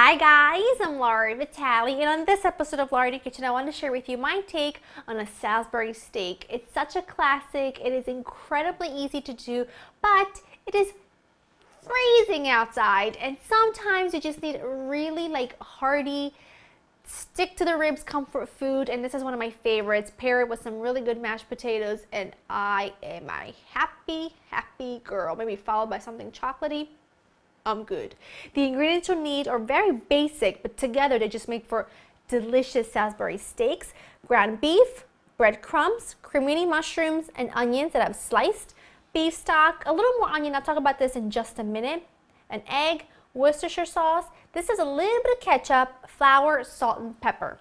Hi guys, I'm Laura Vitale, and on this episode of Laura in the Kitchen, I want to share with you my take on a Salisbury steak. It's such a classic, it is incredibly easy to do, but it is freezing outside, and sometimes you just need really hearty, stick to the ribs comfort food, and this is one of my favorites. Pair it with some really good mashed potatoes, and I am a happy girl. Maybe followed by something chocolatey. I'm good. The ingredients you'll need are very basic, but together they just make for delicious Salisbury steaks. Ground beef, breadcrumbs, cremini mushrooms, and onions that I've sliced, beef stock, a little more onion, I'll talk about this in just a minute, an egg, Worcestershire sauce. This is a little bit of ketchup, flour, salt, and pepper.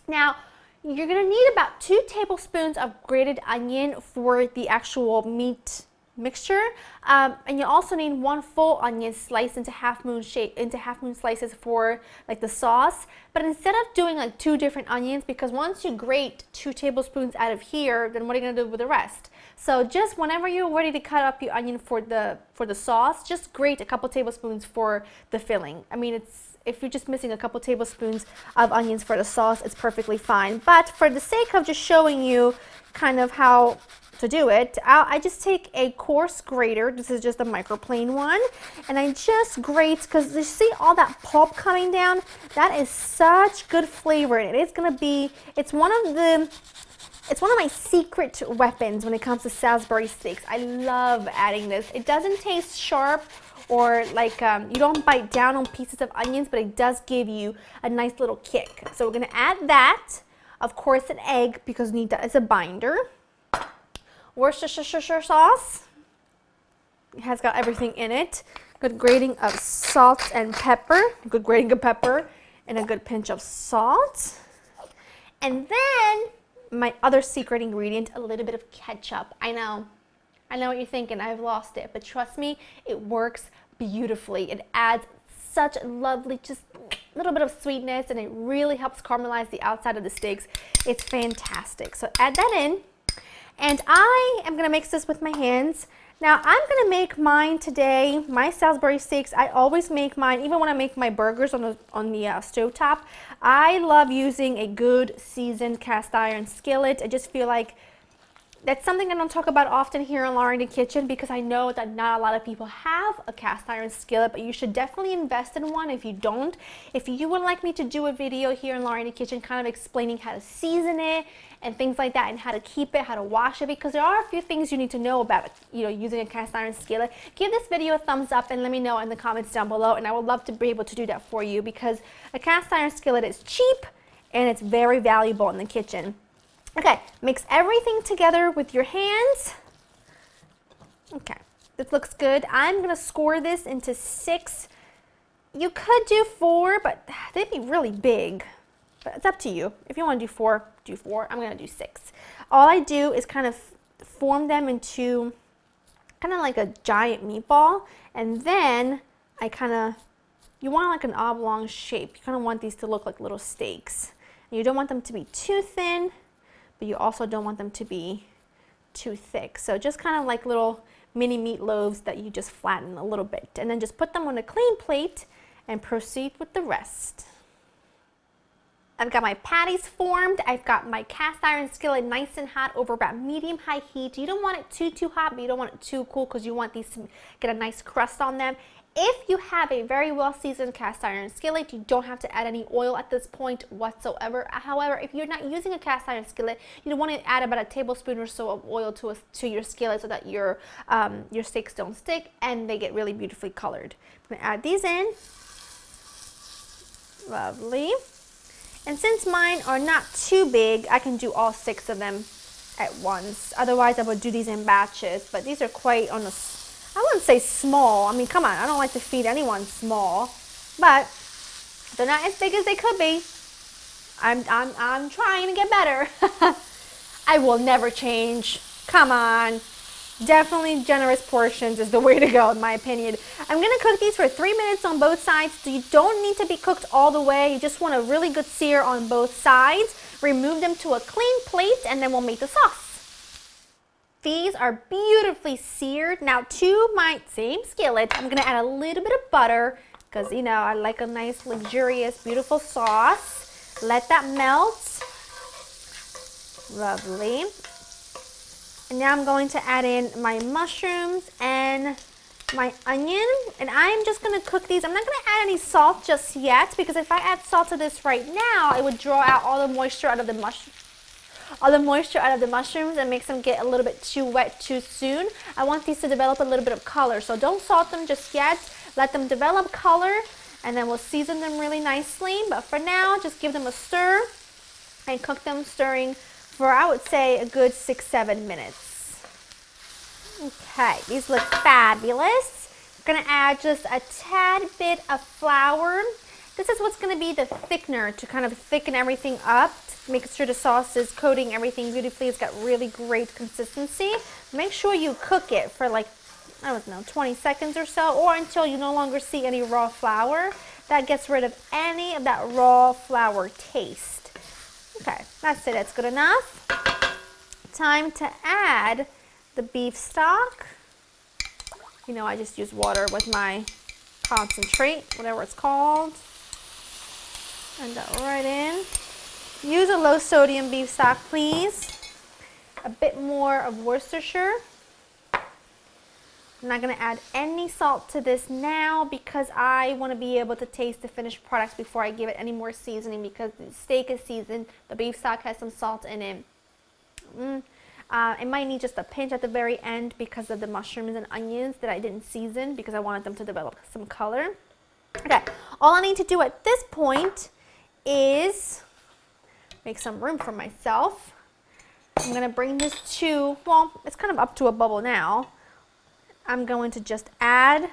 Now, you're gonna need about 2 tablespoons of grated onion for the actual meat mixture, and you also need 1 full onion sliced into half moon slices for the sauce. But instead of doing 2 different onions, because once you grate 2 tablespoons out of here, then what are you gonna do with the rest? So just whenever you're ready to cut up your onion for the sauce, just grate a couple tablespoons for the filling. I mean, if you're just missing a couple tablespoons of onions for the sauce, it's perfectly fine. But for the sake of just showing you kind of how to do it, I just take a coarse grater. This is just a microplane one, and I just grate, because you see all that pulp coming down. That is such good flavor, and it's one of my secret weapons when it comes to Salisbury steaks. I love adding this. It doesn't taste sharp or you don't bite down on pieces of onions, but it does give you a nice little kick. So we're gonna add that, of course, an egg, because we need that as a binder. Worcestershire sauce. It has got everything in it. Good grating of salt and pepper. Good grating of pepper and a good pinch of salt. And then my other secret ingredient, a little bit of ketchup. I know what you're thinking, I've lost it, but trust me, it works beautifully. It adds such lovely, just a little bit of sweetness, and it really helps caramelize the outside of the steaks. It's fantastic. So add that in. And I am gonna mix this with my hands. Now I'm gonna make mine today, my Salisbury steaks. I always make mine, even when I make my burgers on the stovetop. I love using a good seasoned cast iron skillet. I just feel like that's something I don't talk about often here in Laura in the Kitchen, because I know that not a lot of people have a cast iron skillet, but you should definitely invest in one if you don't. If you would like me to do a video here in Laura in the Kitchen kind of explaining how to season it and things like that, and how to keep it, how to wash it, because there are a few things you need to know about using a cast iron skillet, give this video a thumbs up and let me know in the comments down below, and I would love to be able to do that for you, because a cast iron skillet is cheap and it's very valuable in the kitchen. Okay, mix everything together with your hands. Okay, this looks good. I'm gonna score this into 6. You could do 4, but they'd be really big. But it's up to you. If you wanna do 4, do 4. I'm gonna do 6. All I do is kind of form them into kind of like a giant meatball, and then you want an oblong shape. You kind of want these to look like little steaks. And you don't want them to be too thin, but you also don't want them to be too thick. So just kind of like little mini meatloaves that you just flatten a little bit, and then just put them on a clean plate and proceed with the rest. I've got my patties formed. I've got my cast iron skillet nice and hot over about medium-high heat. You don't want it too hot, but you don't want it too cool, because you want these to get a nice crust on them. If you have a very well-seasoned cast iron skillet, you don't have to add any oil at this point whatsoever. However, if you're not using a cast iron skillet, you want to add about a tablespoon or so of oil to your skillet, so that your steaks don't stick and they get really beautifully colored. I'm going to add these in. Lovely. And since mine are not too big, I can do all 6 of them at once. Otherwise, I would do these in batches, but these are quite on the, I wouldn't say small. I mean, come on, I don't like to feed anyone small, but they're not as big as they could be. I'm trying to get better. I will never change. Come on. Definitely generous portions is the way to go, in my opinion. I'm gonna cook these for 3 minutes on both sides. So you don't need to be cooked all the way. You just want a really good sear on both sides. Remove them to a clean plate, and then we'll make the sauce. These are beautifully seared. Now to my same skillet, I'm gonna add a little bit of butter, because you know I like a nice, luxurious, beautiful sauce. Let that melt. Lovely. And now I'm going to add in my mushrooms and my onion, and I'm just going to cook these. I'm not going to add any salt just yet, because if I add salt to this right now, it would draw out all the moisture out of the mushrooms and makes them get a little bit too wet too soon. I want these to develop a little bit of color, so don't salt them just yet. Let them develop color, and then we'll season them really nicely. But for now, just give them a stir and cook them, stirring for, I would say, a good 6-7 minutes. Okay, these look fabulous. We're gonna add just a tad bit of flour. This is what's gonna be the thickener to kind of thicken everything up, to make sure the sauce is coating everything beautifully. It's got really great consistency. Make sure you cook it for like, I don't know, 20 seconds or so, or until you no longer see any raw flour. That gets rid of any of that raw flour taste. Okay, that's it, that's good enough. Time to add the beef stock. You know, I just use water with my concentrate, whatever it's called. Add that right in. Use a low sodium beef stock, please. A bit more of Worcestershire. I'm not going to add any salt to this now because I want to be able to taste the finished products before I give it any more seasoning, because the steak is seasoned, the beef stock has some salt in it. It might need just a pinch at the very end because of the mushrooms and onions that I didn't season because I wanted them to develop some color. Okay, all I need to do at this point is make some room for myself. I'm going to bring this to, well, it's kind of up to a bubble now. I'm going to just add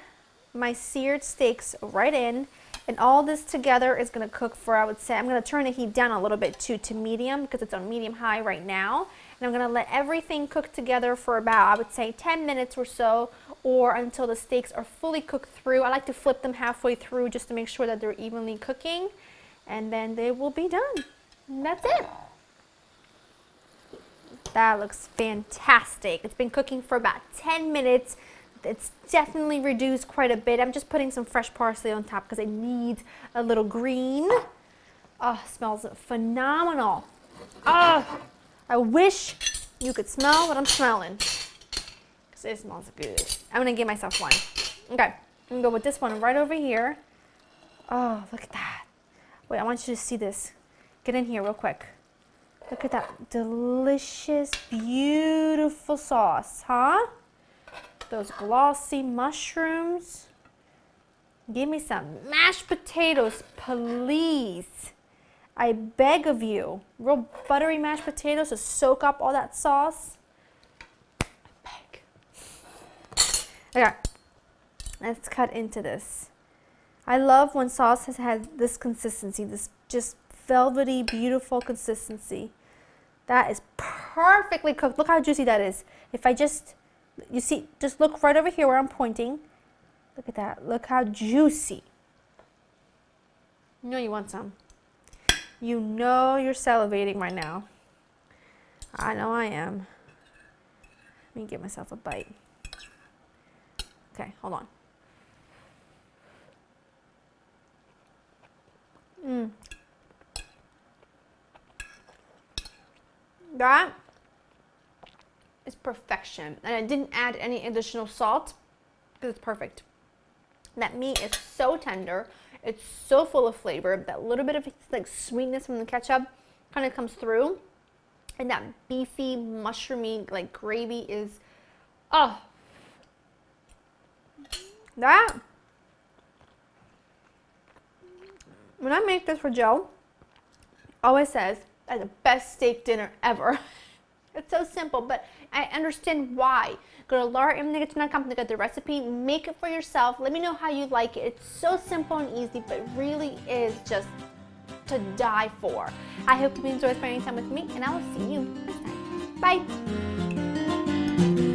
my seared steaks right in, and all this together is going to cook for, I would say, I'm going to turn the heat down a little bit too to medium because it's on medium high right now. And I'm going to let everything cook together for about, I would say, 10 minutes or so, or until the steaks are fully cooked through. I like to flip them halfway through just to make sure that they're evenly cooking, and then they will be done. And that's it. That looks fantastic. It's been cooking for about 10 minutes. It's definitely reduced quite a bit. I'm just putting some fresh parsley on top because it needs a little green. Oh, smells phenomenal. Oh, I wish you could smell what I'm smelling, because it smells good. I'm going to give myself one. Okay, I'm going to go with this one right over here. Oh, look at that. Wait, I want you to see this. Get in here real quick. Look at that delicious, beautiful sauce, huh? Those glossy mushrooms. Give me some mashed potatoes, please. I beg of you. Real buttery mashed potatoes to soak up all that sauce. I beg. Okay, let's cut into this. I love when sauce has this consistency, this just velvety, beautiful consistency. That is perfectly cooked. Look how juicy that is. If I just, you see, just look right over here where I'm pointing. Look at that. Look how juicy. You know you want some. You know you're salivating right now. I know I am. Let me give myself a bite. Okay, hold on. That is perfection. And I didn't add any additional salt because it's perfect. That meat is so tender. It's so full of flavor. That little bit of like sweetness from the ketchup kind of comes through. And that beefy, mushroomy like gravy is, oh. That, when I make this for Joe, always says that's the best steak dinner ever. It's so simple, but I understand why. Go to laurainthekitchen.com to get the recipe. Make it for yourself. Let me know how you like it. It's so simple and easy, but it really is just to die for. I hope you enjoy spending time with me, and I will see you next time. Bye.